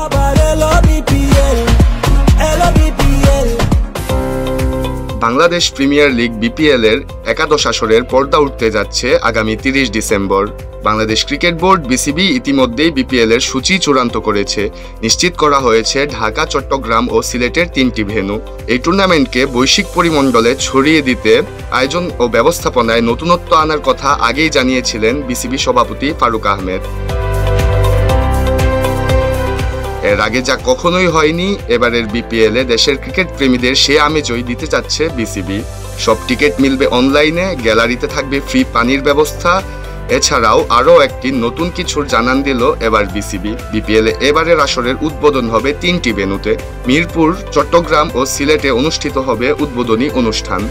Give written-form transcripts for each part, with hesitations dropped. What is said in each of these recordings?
আবার এলো বিপিএল, এলো BPL. Bangladesh premier league BPL এর একাদশ আসরের পর্দা উঠতে যাচ্ছে আগামী 30 December. Bangladesh cricket board BCB ইতিমধ্যেই বিপিএল এর সূচি চূড়ান্ত করেছে। নিশ্চিত করা হয়েছে ঢাকা, চট্টগ্রাম ও সিলেটের 3টি ভেন্যু। এই টুর্নামেন্টকে বৈশ্বিক পরিমণ্ডলে ছড়িয়ে দিতে আয়োজন ও ব্যবস্থাপনায় নতুনত্ব আনার কথা আগেই জানিয়েছিলেন বিসিবি সভাপতি ফারুক আহমেদ। এর আগে যা কখনোই হয়নি, এবারের বিপিএল এ দেশের ক্রিকেট প্রেমীদের সে আমেজই দিতে চাচ্ছে বিসিবি। সব টিকিট মিলবে অনলাইনে, গ্যালারিতে থাকবে ফ্রি পানির ব্যবস্থা। এছাড়াও আরও একটি নতুন কিছুর জানান দিল এবার বিসিবি। বিপিএল এ এবারের আসরের উদ্বোধন হবে 3টি ভেন্যুতে। মিরপুর, চট্টগ্রাম ও সিলেটে অনুষ্ঠিত হবে উদ্বোধনী অনুষ্ঠান।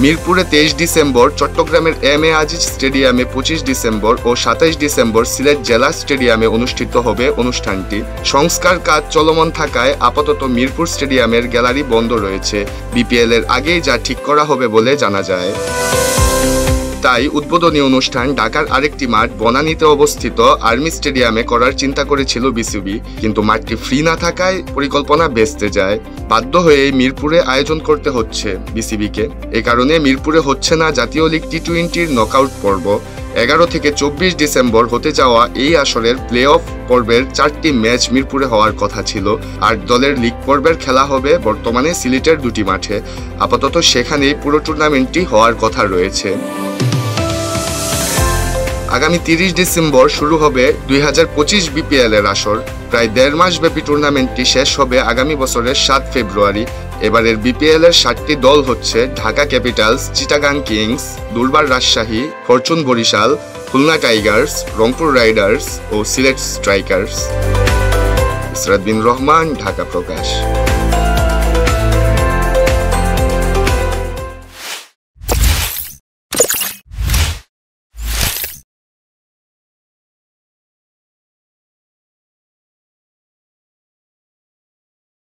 মিরপুরে 23 ডিসেম্বর, চট্টগ্রামের এম.এ. আজিজ স্টেডিয়ামে 25 ডিসেম্বর ও 27 ডিসেম্বর সিলেট জেলা স্টেডিয়ামে অনুষ্ঠিত হবে অনুষ্ঠানটি। সংস্কার কাজ চলমান থাকায় আপাতত মিরপুর স্টেডিয়ামের গ্যালারি বন্ধ রয়েছে। বিপিএল এর আগেই যা ঠিক করা হবে বলে জানা যায়। তাই উদ্বোধনী অনুষ্ঠান ঢাকার আরেকটি মাঠ বনানীতে অবস্থিত আর্মি স্টেডিয়ামে করার চিন্তা করেছিল বিসিবি, কিন্তু মাঠটি ফ্রি না থাকায় পরিকল্পনা ভেস্তে যায়। বাধ্য হয়ে মিরপুরে আয়োজন করতে হচ্ছে বিসিবিকে। এ কারণে মিরপুরে হচ্ছে না জাতীয় লিগ টি-20-র নকআউট পর্ব। 11 থেকে 24 ডিসেম্বর হতে যাওয়া এই আসরের প্লে অফ পর্বের 4টি ম্যাচ মিরপুরে হওয়ার কথা ছিল। 8 দলের লিগ পর্বের খেলা হবে বর্তমানে সিলেটের 2টি মাঠে। আপাতত সেখানেই পুরো টুর্নামেন্টটি হওয়ার কথা রয়েছে। আগামী 30 ডিসেম্বর শুরু হবে 2025 বিপিএল এর আসর। প্রায় 1.5 মাস ব্যাপী টুর্নামেন্টটি শেষ হবে আগামী বছরের 7 ফেব্রুয়ারি। এবারের বিপিএল এর 7টি দল হচ্ছে Dhaka Capitals, Chittagong kings, Durbar Rajshahi, fortune Barishal, Khulna tigers, Rangpur riders ও সিলেট স্ট্রাইকার্স। ইসরাত বিন রহমান, ঢাকা প্রকাশ।